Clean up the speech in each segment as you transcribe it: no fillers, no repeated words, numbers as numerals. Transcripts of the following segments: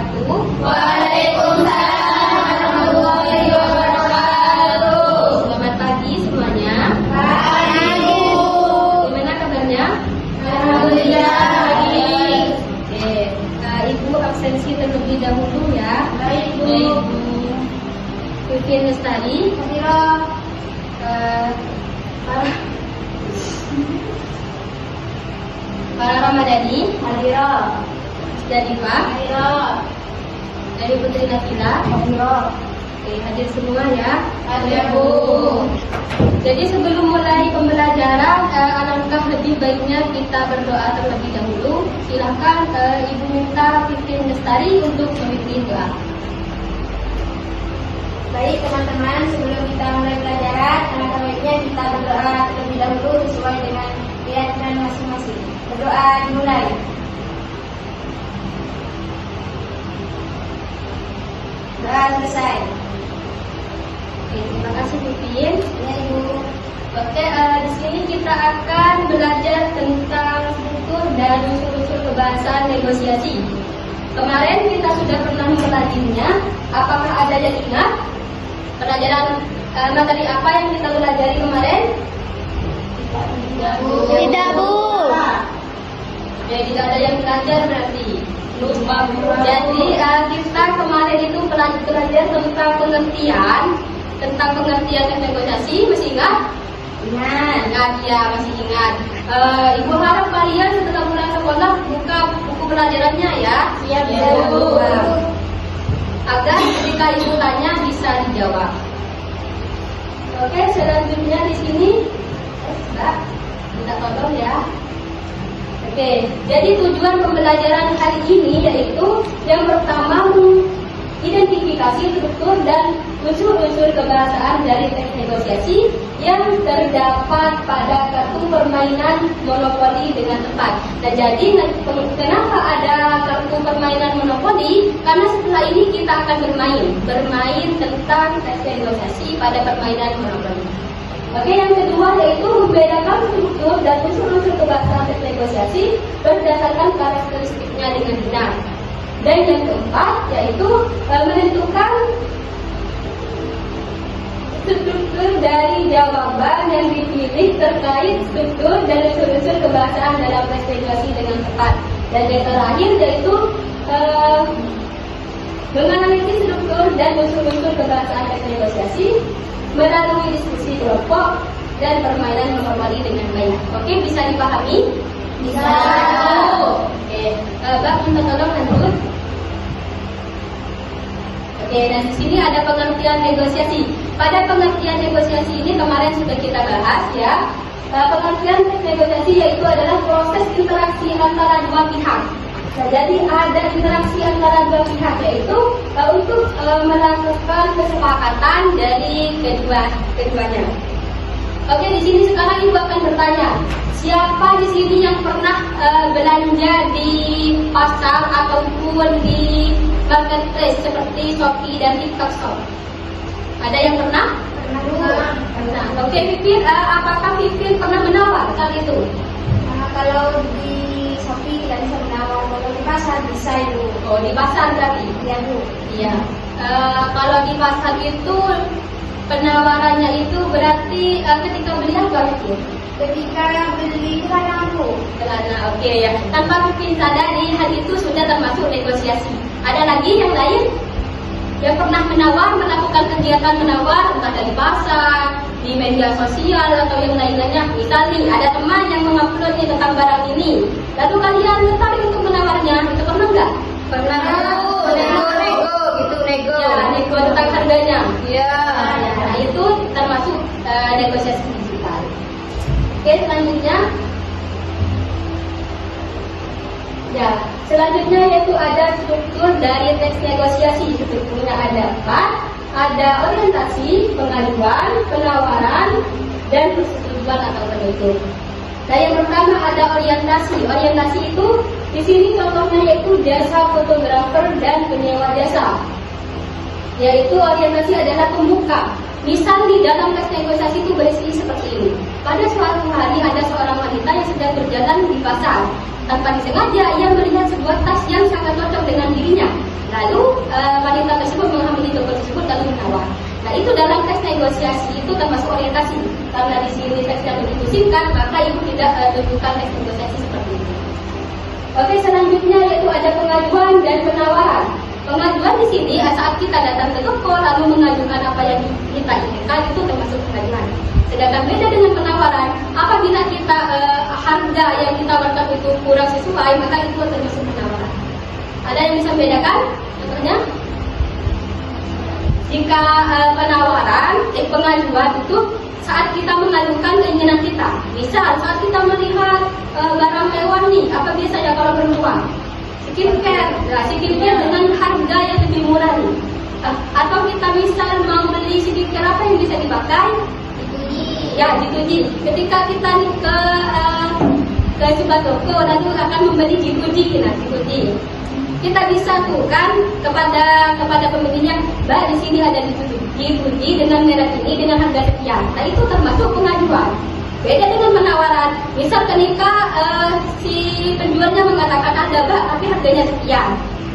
wabarakatuh. Waalaikumsalam warahmatullahi wabarakatuh. Selamat pagi semuanya. Pagi. Gimana kabarnya? Alhamdulillah baik. Oke, Ibu absensi terlebih dahulu ya. Baik, Bu. Ibu Pipin Lestari, Hadiroh. Para Ramadhani, Hadiroh. dari Pak, Hadiroh. dari Putri Nabila. Hadiroh. Oke, hadir semua ya. Hadir, Bu. Jadi sebelum mulai pembelajaran, alangkah lebih baiknya kita berdoa terlebih dahulu. Silakan Ibu minta Pipin Lestari untuk memimpin doa. Baik teman-teman, sebelum kita mulai pelajaran, alangkah baiknya kita berdoa terlebih dahulu sesuai dengan keyakinan masing-masing. Berdoa dimulai. Doa selesai. Oke, terima kasih Pipin. Ya Ibu. Oke, di sini kita akan belajar tentang struktur dan unsur-unsur kebahasaan negosiasi. Kemarin kita sudah pernah mempelajarinya. Apakah ada yang ingat? Pelajaran materi apa yang kita pelajari kemarin? Tidak, Bu. Ya, tidak ada yang belajar berarti. Lupa. Jadi kita kemarin itu belajar tentang pengertian negosiasi. Masih ingat? Ingat ya, masih ingat. Ibu harap kalian setelah mulai sekolah buka buku pelajarannya ya. Siap, Ya, Bu. agar ketika ibu tanya bisa dijawab. Oke, selanjutnya di sini, Mbak, minta tolong ya. Oke, jadi tujuan pembelajaran hari ini yaitu yang pertama identifikasi struktur dan unsur-unsur kebahasaan dari teks negosiasi yang terdapat pada kartu permainan monopoli dengan tepat. Nah, jadi kenapa ada kartu permainan monopoli? Karena setelah ini kita akan bermain tentang teks negosiasi pada permainan monopoli. Oke, yang kedua yaitu membedakan struktur dan unsur-unsur kebahasaan teks negosiasi berdasarkan karakteristiknya dengan benar. Dan yang keempat yaitu menentukan struktur dari jawaban yang dipilih terkait struktur dan unsur-unsur kebahasaan dalam teks negosiasi dengan tepat. Dan yang terakhir yaitu menganalisis struktur dan unsur-unsur kebahasaan teks negosiasi melalui diskusi kelompok dan permainan monopoli dengan baik. Oke, bisa dipahami? Bisa. Oke, Mbak minta tolong lanjut. Oke, dan di sini ada pengertian negosiasi. Pada pengertian negosiasi ini kemarin sudah kita bahas ya. Pengertian negosiasi yaitu adalah proses interaksi antara dua pihak. Nah, jadi ada interaksi antara dua pihak yaitu untuk melakukan kesepakatan dari keduanya. Oke, di sini sekarang Ibu akan bertanya, siapa di sini yang pernah belanja di pasar ataupun di marketplace seperti Shopee dan TikTok Shop? Ada yang pernah? Pernah. Oke, Pipin, apakah Pipin pernah menawar saat itu? Kalau di Shopee tidak bisa menawar, kalau di pasar bisa Ibu. Oh, di pasar berarti? Iya Bu. Iya. Kalau di pasar itu penawarannya itu berarti ketika beli apa itu? Ketika beli celana Bu. Celana, oke ya. Tanpa Pipin sadari, hal itu sudah termasuk negosiasi. Ada lagi yang lain? Yang pernah menawar, melakukan kegiatan menawar, entah dari pasar, di media sosial, atau yang lain-lainnya. Misal nih, ada teman yang mengupload nih tentang barang ini, lalu kalian tertarik untuk menawarnya, itu pernah nggak? Pernah. Nego. Ya, nego tentang harganya. Iya. Nah, itu termasuk negosiasi digital. Oke, selanjutnya. Ya, selanjutnya yaitu ada struktur dari teks negosiasi. Strukturnya ada 4, ada orientasi, pengaduan, penawaran, dan persetujuan atau penutup. Nah, yang pertama ada orientasi. Orientasi itu di sini contohnya yaitu jasa fotografer dan penyewa jasa. Yaitu orientasi adalah pembuka. Misal di dalam teks negosiasi itu berisi seperti ini. Pada suatu hari ada seorang wanita yang sedang berjalan di pasar. Tanpa disengaja ia melihat sebuah tas yang sangat cocok dengan dirinya. Lalu singkat, maka ibu tidak tunjukkan teks negosiasi seperti itu. Oke, selanjutnya yaitu ada pengajuan dan penawaran. Pengajuan di sini saat kita datang ke toko lalu mengajukan apa yang kita inginkan, itu termasuk pengajuan. Sedangkan beda dengan penawaran, apabila kita harga yang ditawarkan itu kurang sesuai, maka itu termasuk penawaran. Ada yang bisa membedakan? Contohnya, jika pengajuan itu saat kita mengajukan keinginan kita. Misal saat kita melihat barang mewah nih, apa biasanya kalau berpeluang? Skincare, skincare dengan harga yang lebih murah nih. Atau kita misal mau beli skincare apa yang bisa dipakai? Ya, G2G. Ketika kita nih ke sebuah toko lalu akan membeli G2G, nah G2G. Kita bisa tuh kan kepada pembelinya, Mbak di sini ada G2G dengan merek ini dengan harga sekian. Nah itu termasuk pengajuan. Beda dengan penawaran. Misal ketika si penjualnya mengatakan ada Mbak tapi harganya sekian.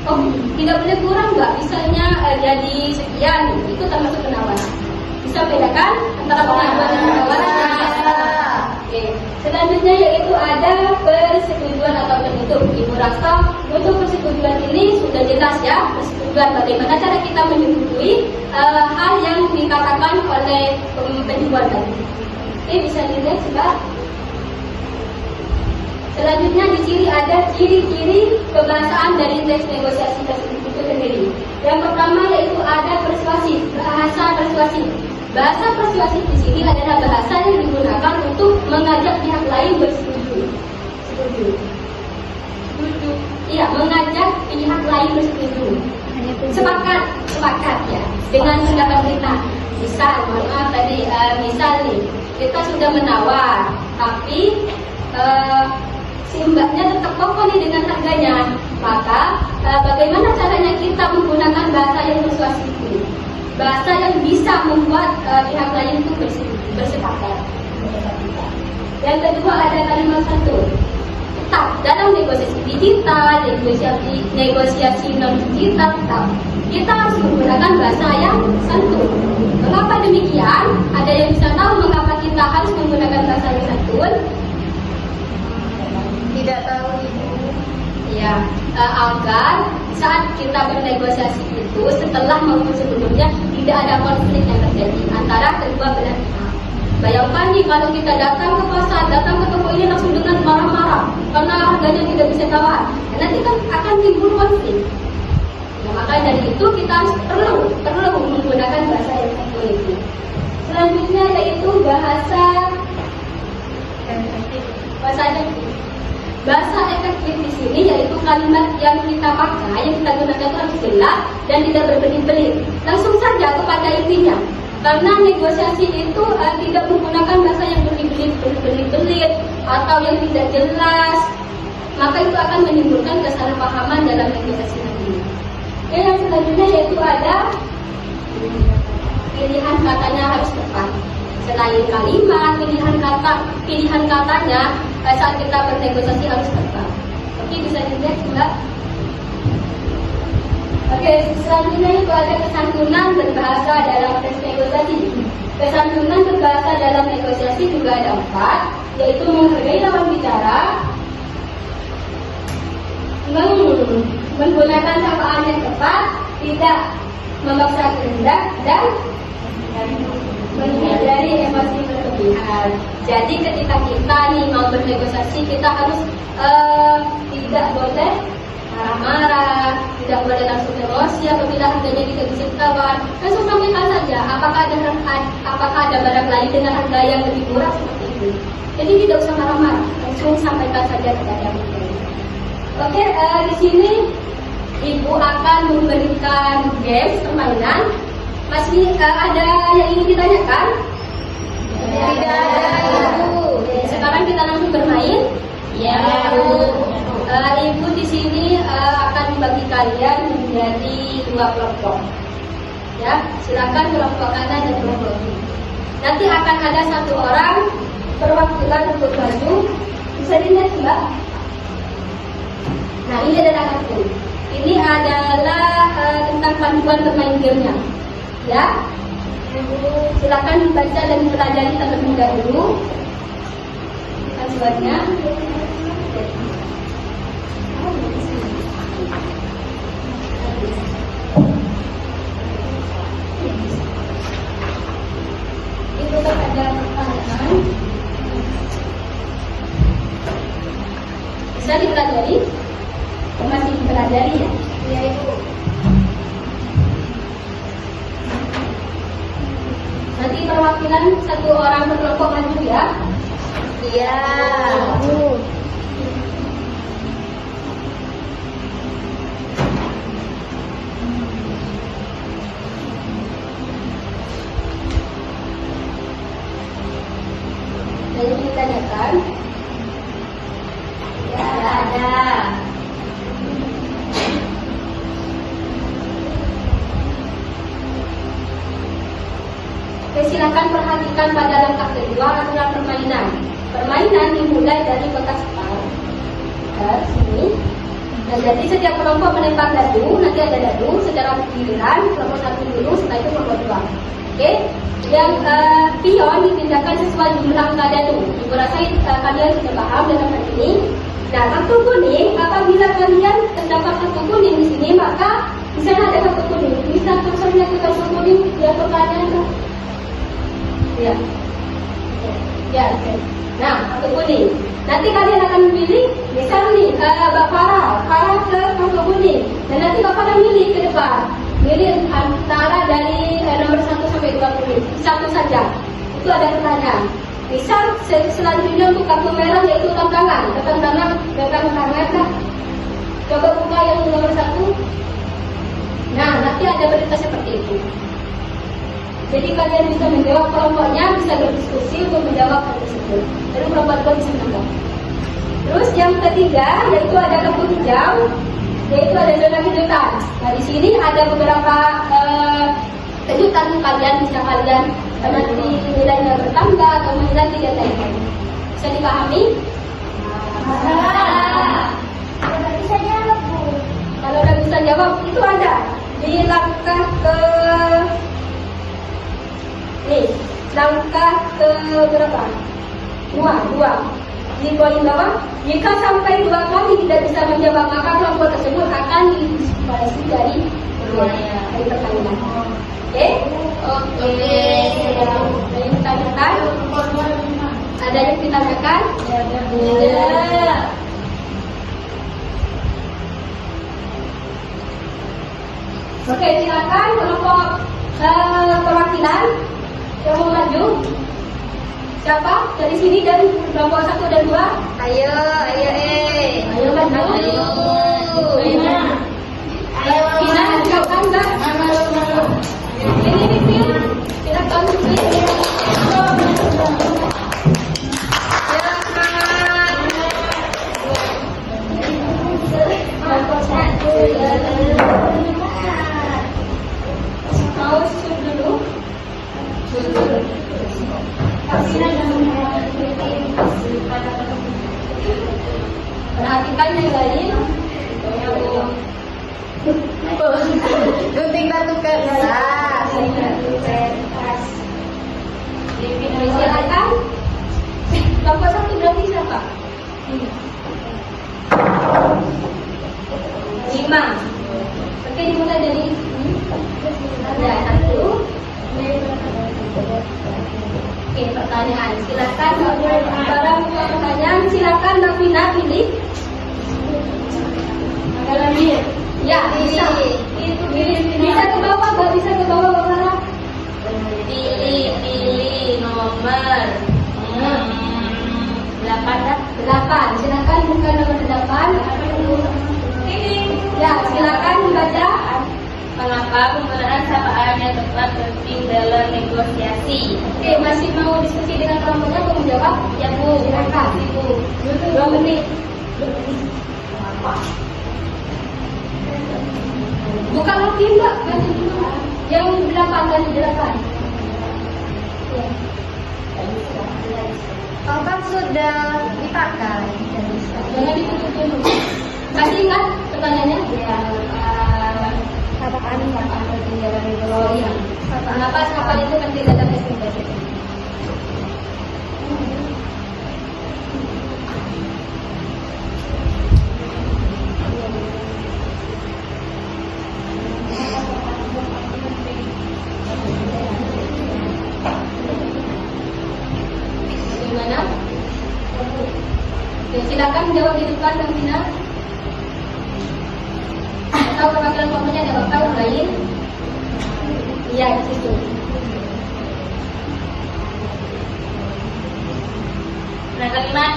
Oh tidak boleh kurang Mbak, misalnya jadi sekian. Itu termasuk penawaran. Bisa bedakan antara pengajuan dan penawaran? Oke. Selanjutnya yaitu ada persetujuan atau penutup. Ibu rasa untuk persetujuan ini sudah jelas ya. Persetujuan bagaimana cara kita menyetujui hal yang dikatakan oleh penjual tadi. Oke, bisa dilihat Mbak. Selanjutnya di sini ada ciri-ciri kebahasaan dari teks negosiasi tersebut itu sendiri. Yang pertama yaitu ada persuasif, bahasa persuasif. Bahasa persuasif di sini adalah bahasa yang digunakan untuk mengajak pihak lain bersetuju. Setuju. Iya, mengajak pihak lain bersetuju. Sepakat ya dengan pendapat kita. Misal, misal nih, kita sudah menawar, tapi si mbaknya tetap kokoh nih dengan harganya. Maka bagaimana caranya kita menggunakan bahasa yang persuasif ini? Bahasa yang bisa membuat pihak lain itu bersepakat. Yang kedua ada kalimat santun. Tetap dalam negosiasi digital, negosiasi non digital, tetap kita harus menggunakan bahasa yang santun. Mengapa demikian? Ada yang bisa tahu mengapa kita harus menggunakan bahasa yang santun? Tidak tahu Ibu. Ya, agar saat kita bernegosiasi itu setelah maupun sebelumnya tidak ada konflik yang terjadi antara kedua belah pihak. Bayangkan nih kalau kita datang ke pasar, datang ke toko ini langsung dengan marah-marah karena harganya tidak bisa tawar, nanti kan akan timbul konflik. Ya, maka dari itu kita harus perlu menggunakan bahasa yang santun itu. Selanjutnya yaitu bahasa efektif. Bahasa efektif di sini yaitu kalimat yang kita pakai, yang kita gunakan itu harus jelas dan tidak berbelit-belit. Langsung saja kepada intinya. Karena negosiasi itu tidak menggunakan bahasa yang berbelit-belit atau yang tidak jelas, maka itu akan menimbulkan kesalahpahaman dalam negosiasi nanti. Oke, yang selanjutnya yaitu ada pilihan katanya harus tepat. Selain kalimat, pilihan katanya saat kita bernegosiasi harus tepat. Oke, bisa dilihat Mbak. Oke, selanjutnya itu ada kesantunan berbahasa dalam teks negosiasi. Kesantunan berbahasa dalam negosiasi juga ada 4, yaitu menghargai lawan bicara, menggunakan sapaan yang tepat, tidak memaksa kehendak, dan menghindari emosi berlebihan. Jadi ketika kita nih mau bernegosiasi, kita harus tidak boleh marah-marah, tidak boleh langsung emosi apabila harganya tidak bisa ditawar. Langsung sampaikan saja apakah ada barang lain dengan harga yang lebih murah seperti itu. Jadi tidak usah marah-marah, langsung sampaikan saja kepada mereka. Oke, di sini Ibu akan memberikan games permainan. Masih ada yang ingin ditanyakan? Tidak ada Ibu. Sekarang kita langsung bermain. Ya Bu. Ibu di sini akan membagi kalian menjadi 2 kelompok. Ya, silakan kelompok kanan dan kelompok kiri. Nanti akan ada 1 orang perwakilan untuk maju. Bisa dilihat Mbak. Nah, ini adalah kartu. Ini adalah tentang panduan bermain gamenya. Ya, silakan dibaca dan dipelajari terlebih dahulu. mahasiswanya. Itu ada pertanyaan. Bisa dipelajari? Masih dipelajari ya? Iya Ibu. Nanti perwakilan satu orang berkelompok maju ya. Iya. Jadi ditanyakan. Ya ada. Oke, silakan perhatikan pada langkah kedua aturan permainan. Permainan dimulai dari kotak start. Sini. Nah, jadi setiap kelompok menembak dadu, nanti ada dadu secara giliran, kelompok satu dulu, setelah itu kelompok dua. Oke, yang pion dipindahkan sesuai jumlah angka dadu. Ibu rasa kalian sudah paham dengan hal ini. Nah, kartu kuning, apabila kalian terdapat kartu kuning di sini, maka di sana ada kartu kuning. Bisa langsung lihat kartu kuning yang pertanyaan. Ya. Ya, oke. Nah, kartu kuning. Nanti kalian akan memilih, misal nih, Mbak Farah ke kartu kuning. Dan nanti Mbak Farah milih ke depan. Milih antara dari nomor 1 sampai 20. Satu saja. Itu ada pertanyaan. Misal selanjutnya untuk kartu merah yaitu tantangan. Tantangan lah. Coba buka yang nomor 1. Nah, nanti ada berita seperti itu. Jadi kalian bisa menjawab, kelompoknya bisa berdiskusi untuk menjawab hal tersebut. Lalu kelompok bisa menangkap. Terus yang ketiga yaitu ada kartu hijau, yaitu ada zona kejutan. Nah, di sini ada beberapa kejutan kalian, bisa kalian nanti nilainya bertambah atau nilai tidak naik. Bisa dipahami? Bisa jawab Bu. Kalau udah bisa jawab, itu ada di langkah ke langkah ke berapa? Dua. Di poin bawah, jika sampai 2 kali tidak bisa menjawab, maka kelompok tersebut akan didiskualifikasi dari pertanyaan. Oke? Ada yang ditanyakan? Ada yang ditanyakan? Ada. Oke, silakan kelompok perwakilan yang mau maju. Siapa? Dari sini dan kelompok 1 dan 2. Ayo maju. Ayo, Pina, silakan Mbak. Ini Pin. Silakan Pin. Kelompok 1. Mau susun dulu. Perhatikan yang lain. Gunting batu kertas. Silakan. Kelompok 1 berarti siapa? 5. Oke, dimulai dari ada 1. Oke, pertanyaan. Silakan para pertanyaan. Silakan Mbak Vina pilih. Ya, bisa. Bisa ke bawah, nggak bisa ke bawah, Mbak Farah. Pilih nomor 8. Silakan buka nomor 8. Ya, silakan dibaca. Mengapa penggunaan sapaan yang tepat penting dalam negosiasi? Oke, masih mau diskusi dengan kelompoknya atau menjawab? Ya Bu, Silakan. Ibu. 2 menit. Bukan lagi Mbak, ganti dulu. Yang 8 ganti 8. Kapan sudah dipakai? Jangan ditutup dulu. Masih ingat pertanyaannya? Ya, sapaan penting dalam negosiasi. Oh iya. Kenapa kapal itu penting dalam investigasi? di depan Kang Tina? Atau perwakilan kelompoknya ada bapak yang lain? Iya, di situ. Nah, kalimat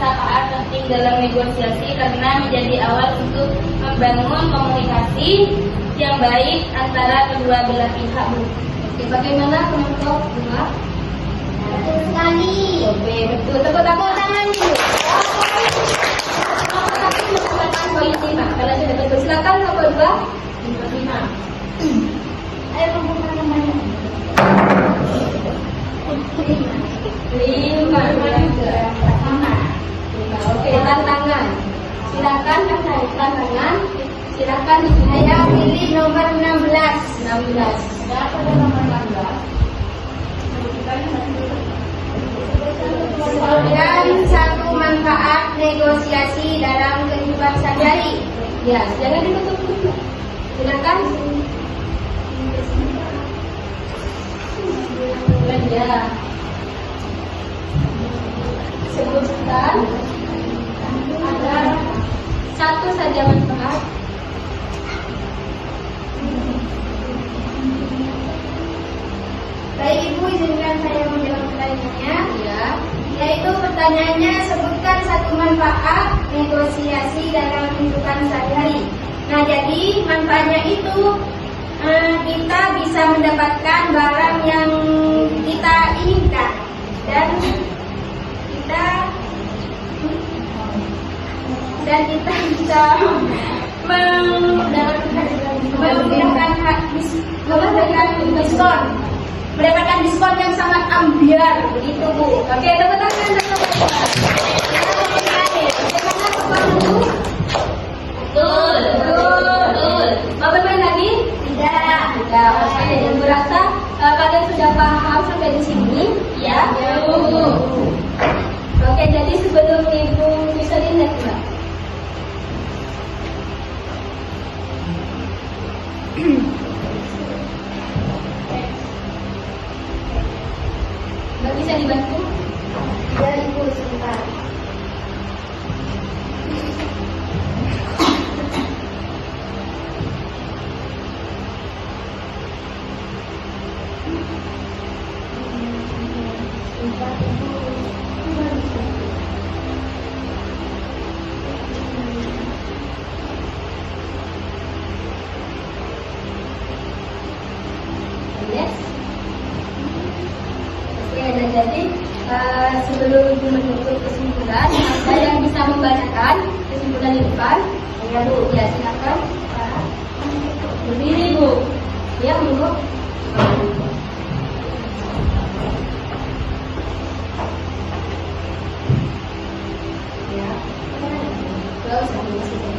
syafaat penting dalam negosiasi karena menjadi awal untuk membangun komunikasi yang baik antara kedua belah pihak. Oke, bagaimana kelompok dua? Betul sekali. Oke, betul. Tepuk tangan dulu. Tapi menggunakan poin 5. Kalau sudah betul, silakan kelompok dua. 5. Ayo kumpulkan namanya. 5. Oke, tantangan. Silakan naik tantangan. Silakan Saya pilih nomor 16. 16. Siapa nomor 16? Sebutkan satu manfaat negosiasi dalam kehidupan sehari-hari. Ya, jangan ditutup dulu. Silakan. Ya. Sebutkan ada satu saja manfaat. Baik Ibu, izinkan saya menjawab pertanyaannya. Ya. Yaitu pertanyaannya, sebutkan satu manfaat negosiasi dalam kehidupan sehari-hari. Nah, jadi manfaatnya itu kita bisa mendapatkan barang yang kita inginkan dan kita bisa mendapatkan diskon yang sangat ambiar, begitu Bu. Oke, tepuk tangan. Bagaimana sopan dulu? Betul. Mau bermain lagi? Tidak. Tidak. Oke, yang berasa kalian sudah paham sampai di sini? Ya. Oke, jadi sebelum Ibu bisa lihat, Mbak. Mbak bisa dibantu? Ya Ibu, sebentar. Yes. Oke, nah jadi sebelum Ibu menutup kesimpulan, ada yang bisa membacakan kesimpulan di depan? Ya Bu, ya silakan. Berdiri Bu. Ya Bu. Ya.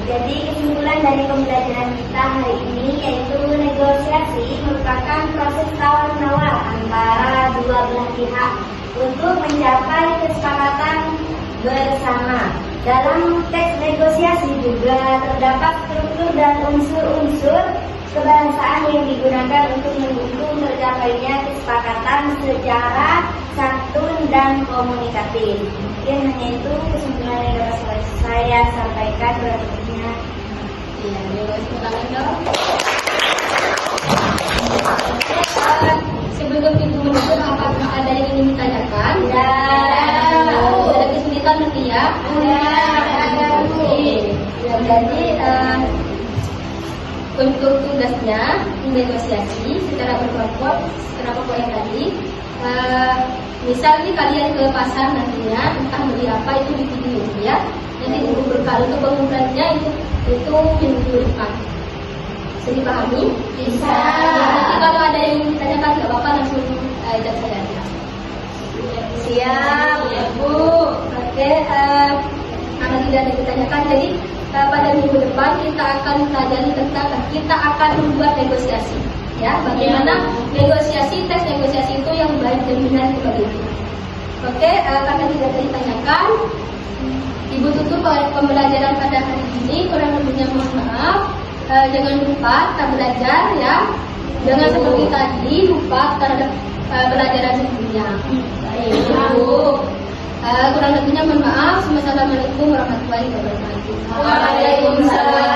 Jadi kesimpulan dari pembelajaran kita hari ini yaitu negosiasi merupakan proses tawar-menawar antara dua belah pihak untuk mencapai kesepakatan bersama. Dalam teks negosiasi juga terdapat struktur dan unsur-unsur kebahasaan yang digunakan untuk mendukung tercapainya kesepakatan secara santun dan komunikatif. Mungkin hanya itu kesimpulan yang dapat saya sampaikan. Berikutnya, Iya, silakan dong. Sebelum Ibu menutup, apakah ada yang ingin ditanyakan? Ada kesulitan nanti ya? Oke. Ya, jadi untuk tugasnya negosiasi secara berkelompok yang tadi. Misal nih kalian ke pasar nantinya, entah beli apa itu di video ya. Nanti Ibu berkali untuk pengumpulannya itu minggu depan. Bisa dipahami? Bisa. Nanti kalau ada yang ditanyakan nggak apa-apa langsung ajak saya. Siap, ya Bu. Oke, karena tidak ada ditanyakan, jadi pada minggu depan kita akan pelajari tentang kita akan membuat negosiasi. Ya, bagaimana negosiasi, tes negosiasi itu yang baik dan benar kepada Ibu. Oke, karena tidak ada ditanyakan, Ibu tutup pembelajaran pada hari ini. Kurang lebihnya mohon maaf. Jangan lupa kita belajar ya. Jangan seperti tadi lupa terhadap pelajaran sebelumnya. Baik, Bu. Kurang lebihnya mohon maaf. Wassalamualaikum warahmatullahi wabarakatuh. Waalaikumsalam.